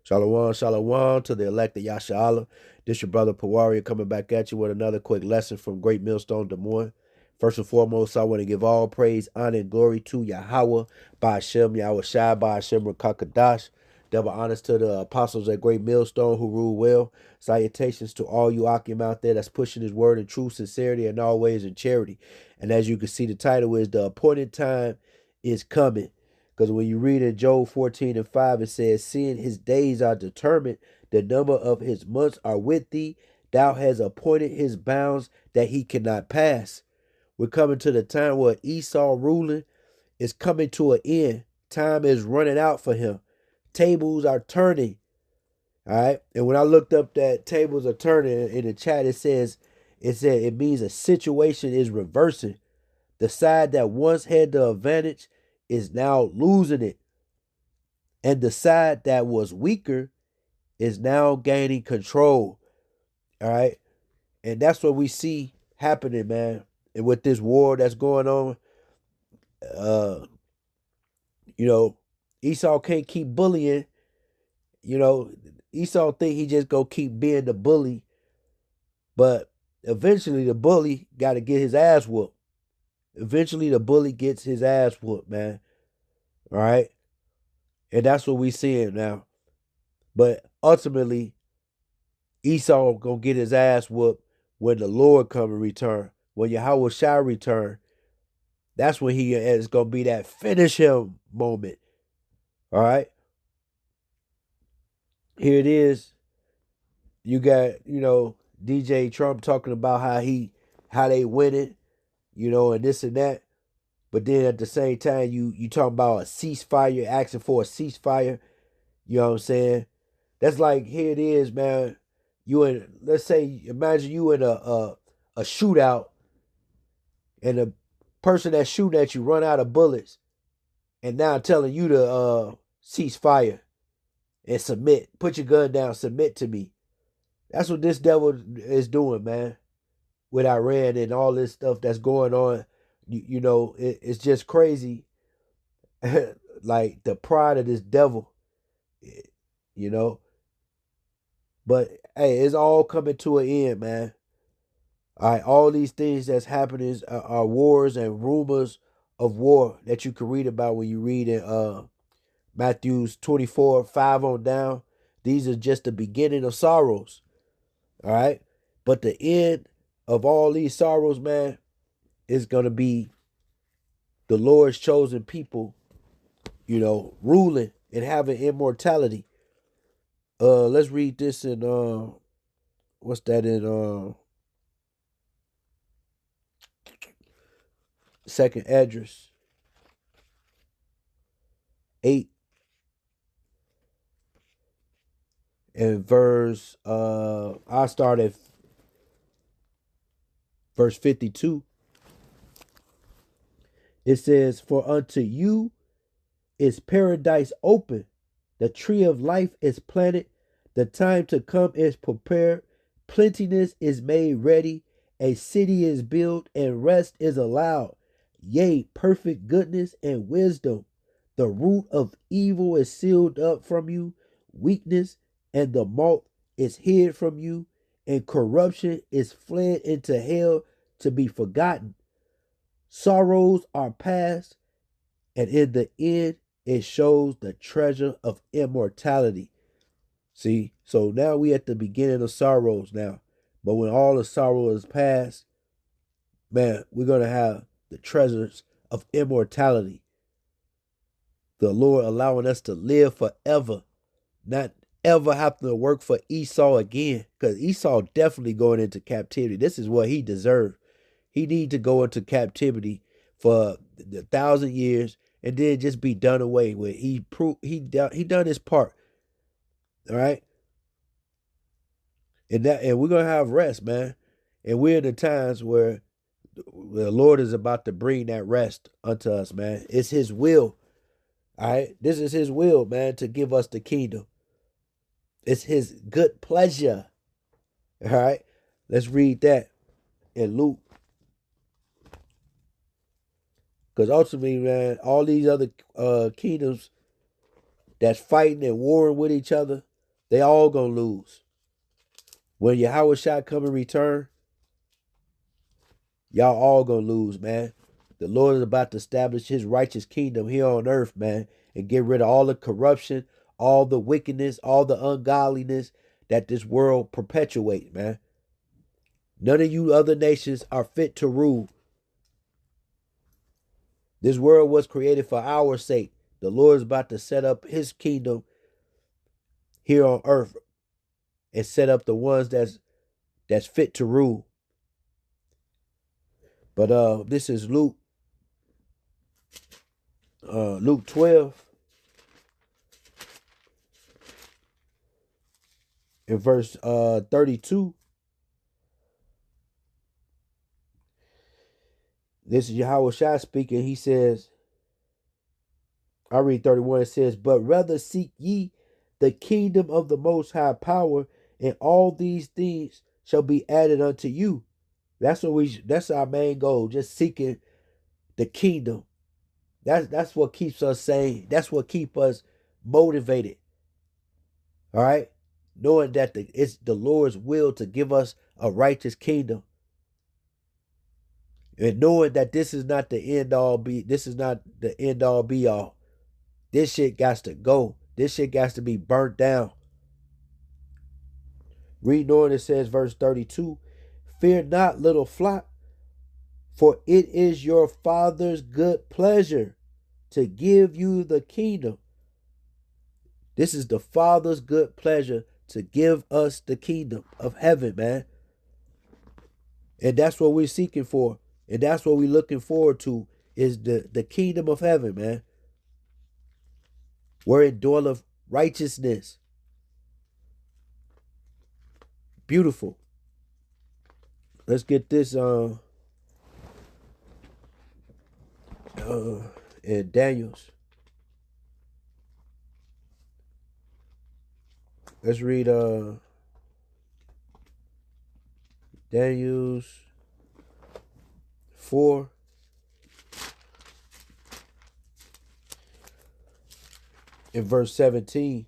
Shalom, shalom to the elect of Yasha'Allah. This your brother Pawaria coming back at you with another quick lesson from Great Millstone Des Moines. First and foremost, I want to give all praise, honor, and glory to Yahweh, Ba'ashem, Yahweh Shai, Ba'ashem, Rakakadash. Double honors to the apostles at Great Millstone who rule well. Salutations to all you Akim out there that's pushing his word in true sincerity and always in charity. And as you can see, the title is The Appointed Time is Coming. Because when you read in Job 14 and 5, it says, seeing his days are determined, the number of his months are with thee. Thou hast appointed his bounds that he cannot pass. We're coming to the time where Esau ruling is coming to an end. Time is running out for him. Tables are turning. All right. And when I looked up that tables are turning in the chat, it said it means a situation is reversing. The side that once had the advantage is now losing it. And the side that was weaker is now gaining control. All right. And that's what we see happening, man. And with this war that's going on, uh, Esau can't keep bullying. Esau think he just go keep being the bully. But eventually the bully got to get his ass whooped. Eventually the bully gets his ass whooped, man. All right. And that's what we seeing now. But ultimately, Esau gonna get his ass whooped when the Lord come and return. When Yahweh shall return, that's when he is gonna be that finish him moment. All right. Here it is. You got, DJ Trump talking about how they winning, and this and that. But then at the same time, you talking about a ceasefire, asking for a ceasefire. You know what I'm saying? That's like, here it is, man. Let's say, imagine you in a shootout, and the person that's shooting at you run out of bullets, and now telling you to cease fire and submit. Put your gun down, submit to me. That's what this devil is doing, man. With Iran and all this stuff that's going on, it's just crazy. Like the pride of this devil, you know. But hey, it's all coming to an end, man. All right, all these things that's happening are wars and rumors of war that you can read about when you read in Matthew's 24, 5 on down. These are just the beginning of sorrows. All right. But the end of all these sorrows, man, is going to be the Lord's chosen people, ruling and having immortality. Let's read this in what's that in second Esdras 8 and verse I start at verse 52. It says, for unto you is paradise open, the tree of life is planted, the time to come is prepared, plentiness is made ready, a city is built, and rest is allowed. Yea, perfect goodness and wisdom. The root of evil is sealed up from you, weakness and the malt is hid from you, and corruption is fled into hell to be forgotten. Sorrows are past, and in the end, it shows the treasure of immortality. See, so now we at the beginning of sorrows now. But when all the sorrow is past, man, we're going to have the treasures of immortality. The Lord allowing us to live forever, not ever have to work for Esau again. Because Esau definitely going into captivity. This is what he deserved. He need to go into captivity for 1,000 years and then just be done away with. He done his part. All right. And we're gonna have rest, man. And we're in the times where the Lord is about to bring that rest unto us, man. It's his will. All right. This is his will, man, to give us the kingdom. It's his good pleasure. All right. Let's read that in Luke. Because ultimately, man, all these other kingdoms that's fighting and warring with each other, They all gonna lose. When Yahweh Shai come and return, y'all all gonna lose, man. The Lord is about to establish his righteous kingdom here on earth, man, and get rid of all the corruption, all the wickedness, all the ungodliness that this world perpetuates, man. None of you other nations are fit to rule. This world was created for our sake. The Lord is about to set up his kingdom here on earth and set up the ones that's fit to rule. But this is Luke 12 in verse 32. This is Yahweh Shai speaking. He says, I read 31. It says, but rather seek ye the kingdom of the most high power, and all these things shall be added unto you. That's our main goal, just seeking the kingdom. That's what keeps us sane. That's what keeps us motivated. All right? Knowing that it's the Lord's will to give us a righteous kingdom. And knowing that this is not the end all be all. This shit got to go. This shit got to be burnt down. Read on, it says, verse 32, fear not, little flock, for it is your Father's good pleasure to give you the kingdom. This is the Father's good pleasure to give us the kingdom of heaven, man. And that's what we're seeking for. And that's what we're looking forward to, is the kingdom of heaven, man. Where it dwelleth righteousness. Beautiful. Let's get this in Daniel's. Let's read Daniel's 4. In verse 17.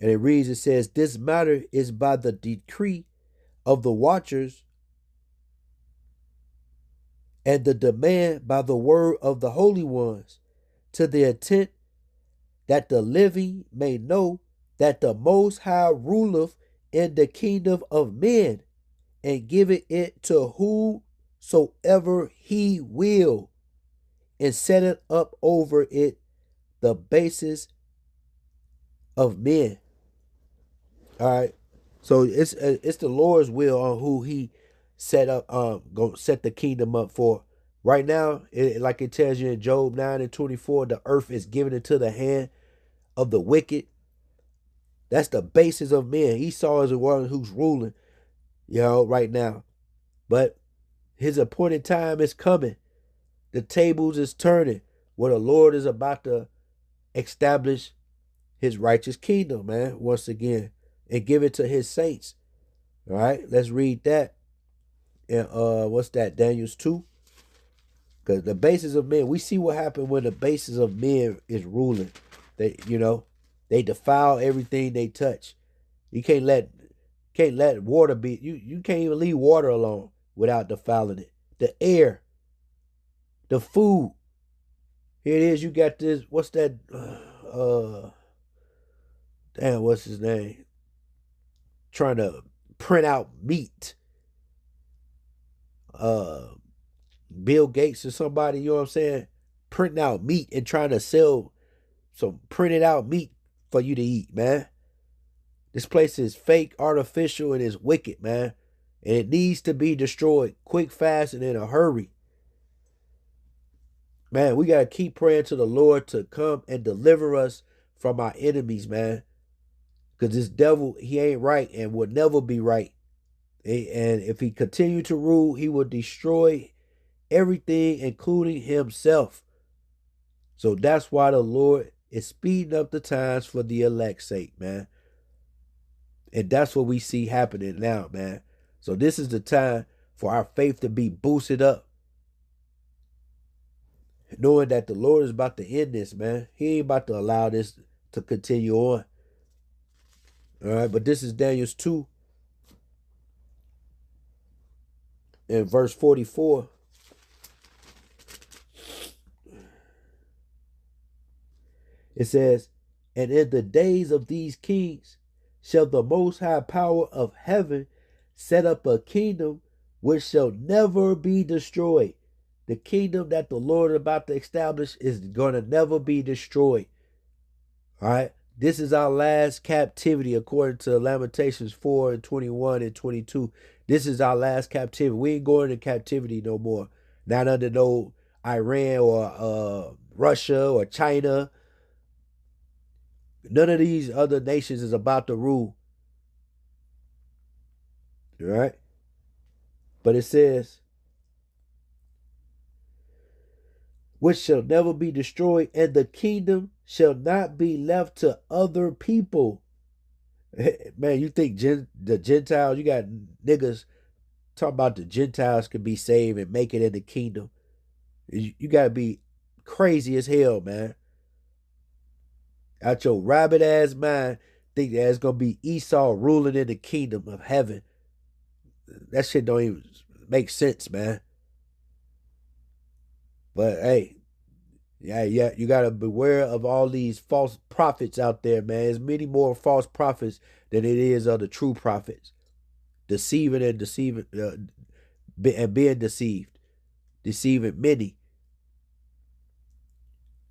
And it reads, it says, this matter is by the decree of the watchers and the demand by the word of the holy ones, to the intent that the living may know that the Most High ruleth in the kingdom of men, and giveth it to whosoever he will, and setteth up over it the basis of men. All right, so it's the Lord's will on who he set up, go set the kingdom up for. Right now, like it tells you in Job 9:24, the earth is given into the hand of the wicked. That's the basis of men. Esau is the one who's ruling, right now. But his appointed time is coming. The tables is turning, where the Lord is about to establish his righteous kingdom, man, once again, and give it to his saints. All right, let's read that. And what's that? Daniel's 2. Because the basis of men, we see what happened when the basis of men is ruling. They defile everything they touch. You can't let water be. You can't even leave water alone without defiling it. The air, the food. Here it is. You got this. What's that? Damn, what's his name? Trying to print out meat. Bill Gates or somebody, you know what I'm saying? Printing out meat and trying to sell some printed out meat for you to eat, man. This place is fake, artificial, and it's wicked, man. And it needs to be destroyed quick, fast, and in a hurry. Man, we got to keep praying to the Lord to come and deliver us from our enemies, man. Because this devil, he ain't right and will never be right. And if he continue to rule, he will destroy everything, including himself. So that's why the Lord is speeding up the times for the elect's sake, man. And that's what we see happening now, man. So this is the time for our faith to be boosted up. Knowing that the Lord is about to end this, man. He ain't about to allow this to continue on. All right, but this is Daniel 2 and verse 44. It says, "And in the days of these kings shall the most high power of heaven set up a kingdom which shall never be destroyed." The kingdom that the Lord is about to establish is going to never be destroyed. All right. This is our last captivity according to Lamentations 4 and 21 and 22. This is our last captivity. We ain't going into captivity no more. Not under no Iran or Russia or China. None of these other nations is about to rule. All right. But it says, which shall never be destroyed, and the kingdom shall not be left to other people. Man, you think the Gentiles, you got niggas talking about the Gentiles could be saved and make it in the kingdom. You got to be crazy as hell, man. Out your rabbit ass mind, think that it's going to be Esau ruling in the kingdom of heaven. That shit don't even make sense, man. But hey, yeah, you gotta beware of all these false prophets out there, man. There's many more false prophets than it is of the true prophets, deceiving and being deceived, deceiving many.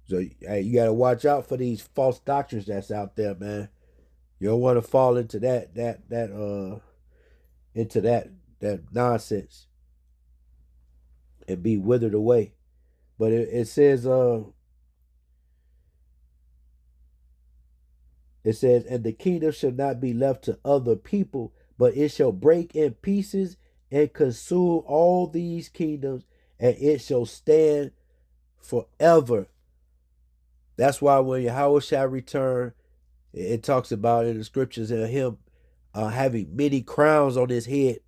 So hey, you gotta watch out for these false doctrines that's out there, man. You don't want to fall into that nonsense and be withered away. But it says, and the kingdom shall not be left to other people, but it shall break in pieces and consume all these kingdoms, and it shall stand forever. That's why when Yahweh shall return, it talks about in the scriptures of him having many crowns on his head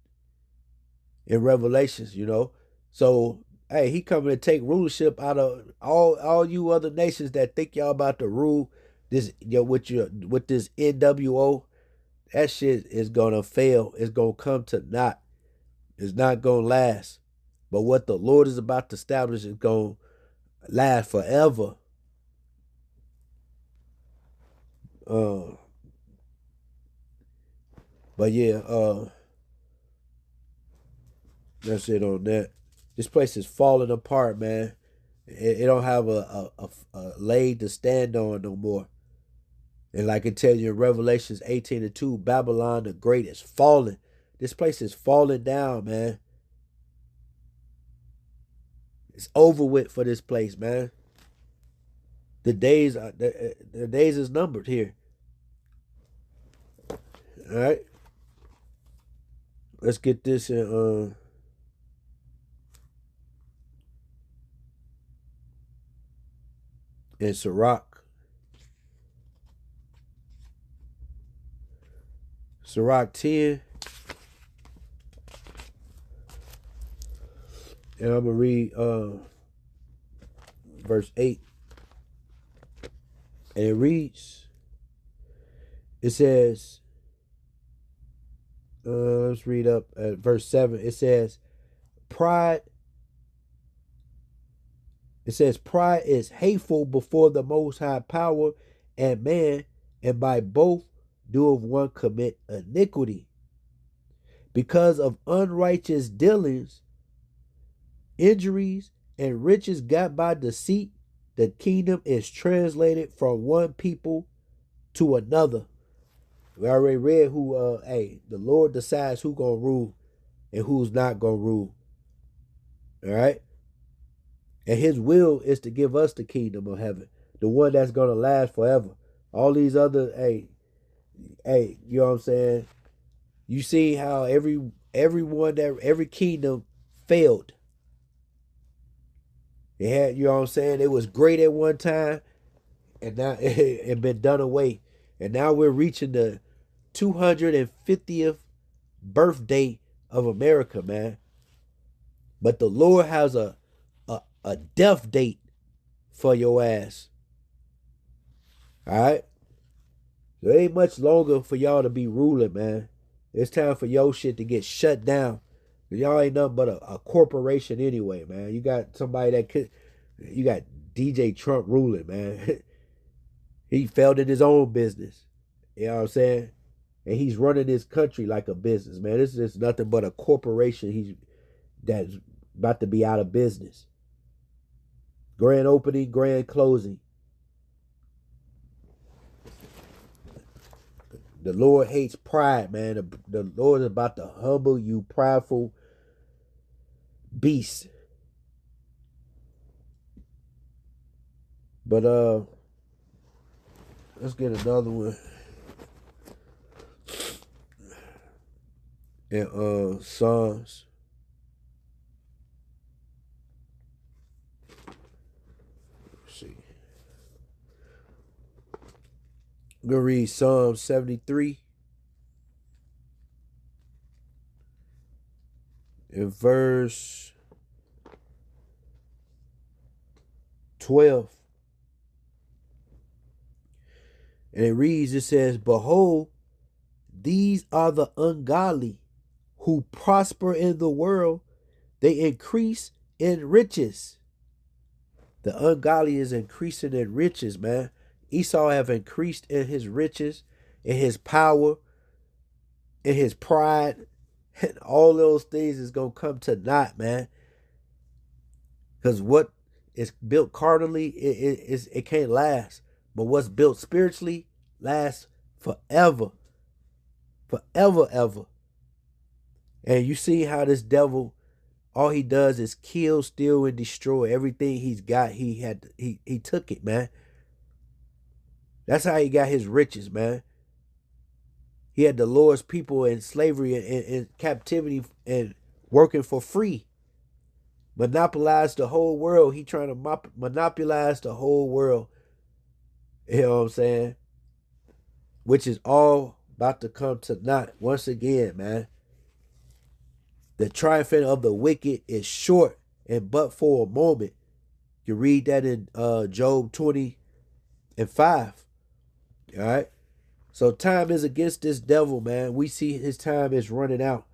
in Revelations, So hey, he coming to take rulership out of all you other nations that think y'all about to rule this with this NWO. That shit is gonna fail. It's gonna come to naught. It's not gonna last. But what the Lord is about to establish is gonna last forever. But yeah, that's it on that. This place is falling apart, man. It don't have a leg to stand on no more. And like I tell you in Revelations 18 and 2, Babylon the Great is falling. This place is falling down, man. It's over with for this place, man. The days is numbered here. All right. Let's get this in Sirach. Sirach 10. And I'm going to read verse 8. And it reads, it says, let's read up at verse 7. It says, pride is hateful before the Most High power and man, and by both doeth one commit iniquity. Because of unrighteous dealings, injuries, and riches got by deceit, the kingdom is translated from one people to another. We already read who, the Lord decides who gonna rule and who's not gonna rule. All right? And his will is to give us the kingdom of heaven, the one that's gonna last forever. All these other, you know what I'm saying? You see how every kingdom failed. It had, you know what I'm saying? It was great at one time, and now it had been done away. And now we're reaching the 250th birthday of America, man. But the Lord has a death date for your ass. All right? So it ain't much longer for y'all to be ruling, man. It's time for your shit to get shut down. Y'all ain't nothing but a corporation anyway, man. You got somebody that could. You got DJ Trump ruling, man. He failed in his own business. You know what I'm saying? And he's running his country like a business, man. This is nothing but a corporation. That's about to be out of business. Grand opening, grand closing. The Lord hates pride, man. The Lord is about to humble you, prideful beast. But let's get another one. In Psalms. Let's see. I'm gonna read Psalm 73 in verse 12. And it reads, it says, "Behold, these are the ungodly who prosper in the world, they increase in riches." The ungodly is increasing in riches, man. Esau have increased in his riches, in his power, in his pride, and all those things is gonna come to naught, man. Because what is built carnally, it can't last. But what's built spiritually lasts forever. Forever, ever. And you see how this devil, all he does is kill, steal, and destroy everything he's got. He took it, man. That's how he got his riches, man. He had the Lord's people in slavery and in captivity and working for free. Monopolize the whole world. He trying to monopolize the whole world. You know what I'm saying? Which is all about to come to naught once again, man. The triumphing of the wicked is short and but for a moment. You read that in Job 20:5. All right. So time is against this devil, man. We see his time is running out.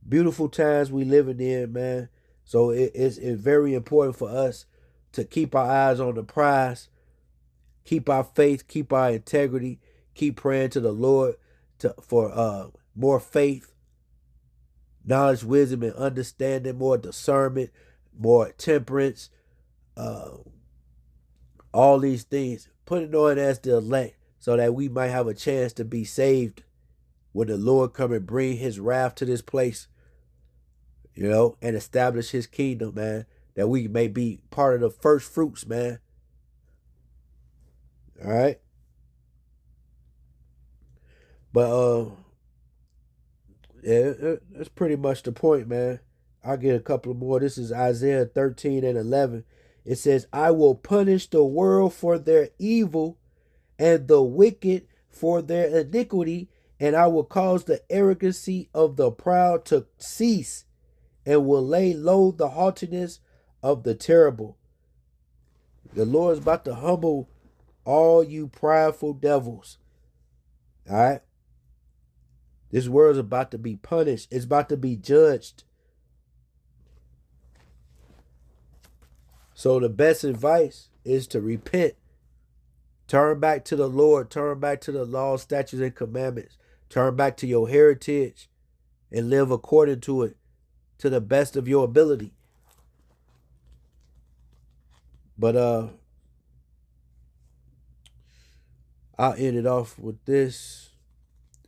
Beautiful times we living in, man. So it's very important for us to keep our eyes on the prize, keep our faith, keep our integrity, keep praying to the Lord for more faith, knowledge, wisdom, and understanding, more discernment, more temperance, uh, all these things. Put it on as the elect so that we might have a chance to be saved when the Lord come and bring his wrath to this place, and establish his kingdom, man, that we may be part of the first fruits, man. All right. But yeah, that's pretty much the point, man. I'll get a couple more. This is Isaiah 13:11. It says, "I will punish the world for their evil and the wicked for their iniquity, and I will cause the arrogancy of the proud to cease, and will lay low the haughtiness of the terrible." The Lord is about to humble all you prideful devils. All right? This world is about to be punished. It's about to be judged. So the best advice is to repent. Turn back to the Lord. Turn back to the law, statutes, and commandments. Turn back to your heritage and live according to it to the best of your ability. But I'll end it off with this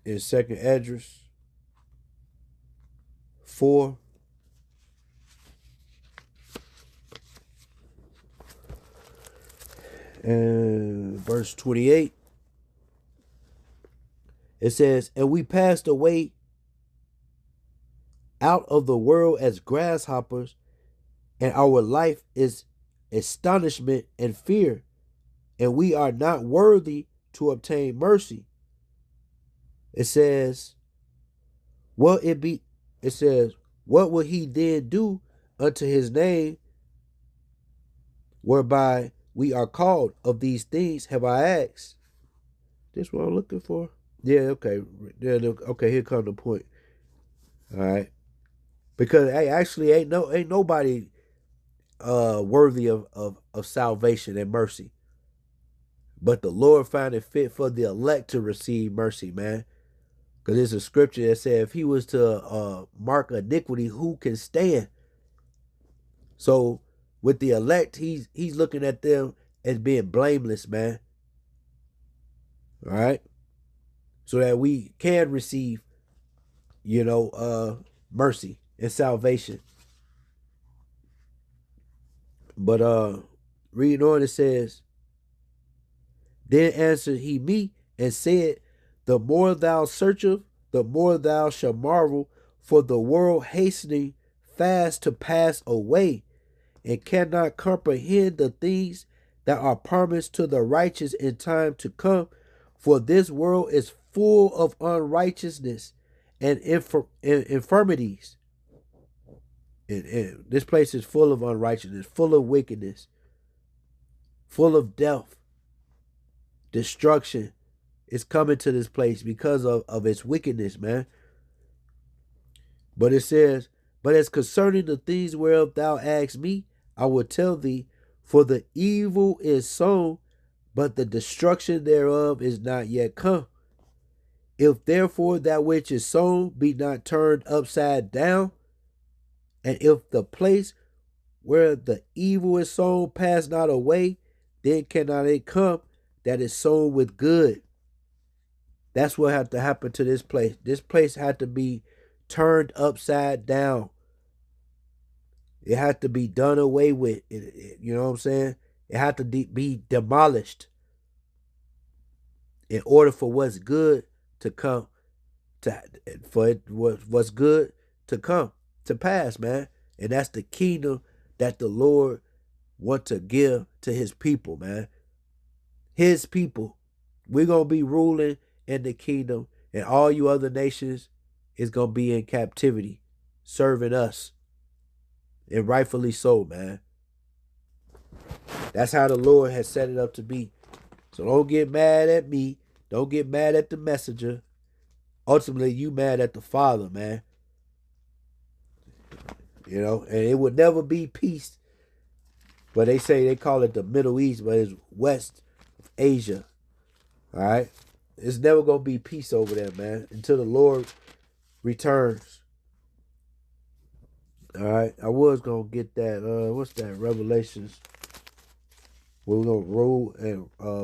in 2nd Esdras 4. And verse 28. It says, "And we passed away out of the world as grasshoppers, and our life is astonishment and fear, and we are not worthy to obtain mercy." It says, "What it be?" It says, "What will he then do unto his name, whereby we are called? Of these things have I asked." This what I'm looking for? Yeah, okay. Yeah, okay, here come the point. All right. Because hey, actually ain't nobody worthy of salvation and mercy. But the Lord found it fit for the elect to receive mercy, man. Because there's a scripture that said if he was to mark iniquity, who can stand? So with the elect, he's looking at them as being blameless, man. All right. So that we can receive, mercy and salvation. But reading on, it says, then answered he me and said, the more thou searchest, the more thou shalt marvel, for the world hastening fast to pass away, and cannot comprehend the things that are promised to the righteous in time to come. For this world is full of unrighteousness and infirmities. And this place is full of unrighteousness, full of wickedness, full of death, destruction is coming to this place because of its wickedness, man. But it says, but as concerning the things whereof thou asked me, I will tell thee, for the evil is sown, but the destruction thereof is not yet come. If therefore that which is sown be not turned upside down, and if the place where the evil is sown pass not away, then cannot it come that is sown with good. That's what had to happen to this place. This place had to be turned upside down. It had to be done away with. You know what I'm saying? It had to be demolished in order for what's good to come what's good to come to pass, man. And that's the kingdom that the Lord want to give to his people, man. His people. We're going to be ruling in the kingdom, and all you other nations is going to be in captivity, serving us. And rightfully so, man. That's how the Lord has set it up to be. So don't get mad at me. Don't get mad at the messenger. Ultimately, you mad at the Father, man. And it would never be peace. But they call it the Middle East, but it's west of Asia. All right? It's never going to be peace over there, man, until the Lord returns. All right? I was going to get that, what's that, Revelations. We're going to rule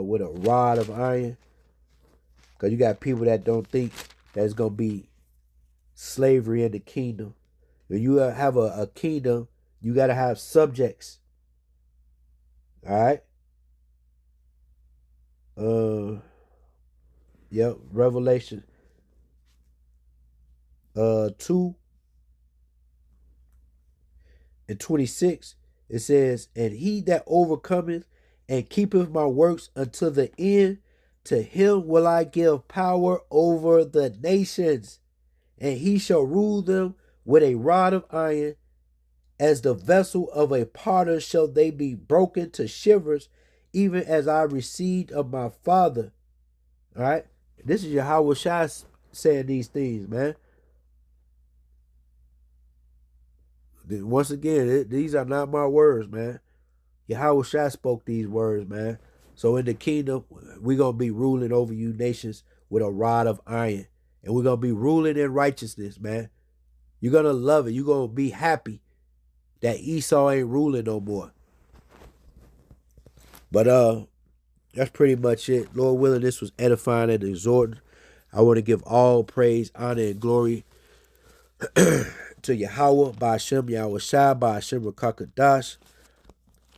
with a rod of iron. Because you got people that don't think that it's going to be slavery in the kingdom. When you have a kingdom, you got to have subjects. All right? Yep, Revelation 2:26, it says, and he that overcometh and keepeth my works unto the end, to him will I give power over the nations, and he shall rule them with a rod of iron. As the vessel of a potter shall they be broken to shivers, even as I received of my Father. All right? This is Yahweh Shai saying these things, man. Once again, these are not my words, man. Yahweh Shai spoke these words, man. So in the kingdom, we're going to be ruling over you nations with a rod of iron. And we're going to be ruling in righteousness, man. You're going to love it. You're going to be happy that Esau ain't ruling no more. But that's pretty much it. Lord willing, this was edifying and exhorting. I want to give all praise, honor, and glory to Yahweh, Ba'ashem, Yahweh Shai, Ba'ashem, Rakakadash.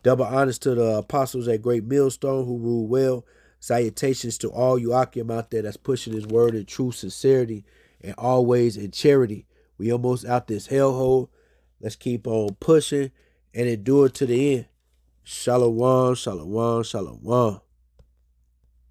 Double honors to the apostles at Great Millstone who rule well. Salutations to all you Akim out there that's pushing his word in true sincerity and always in charity. We almost out this hellhole. Let's keep on pushing and endure to the end. Shalom, shalom, shalom.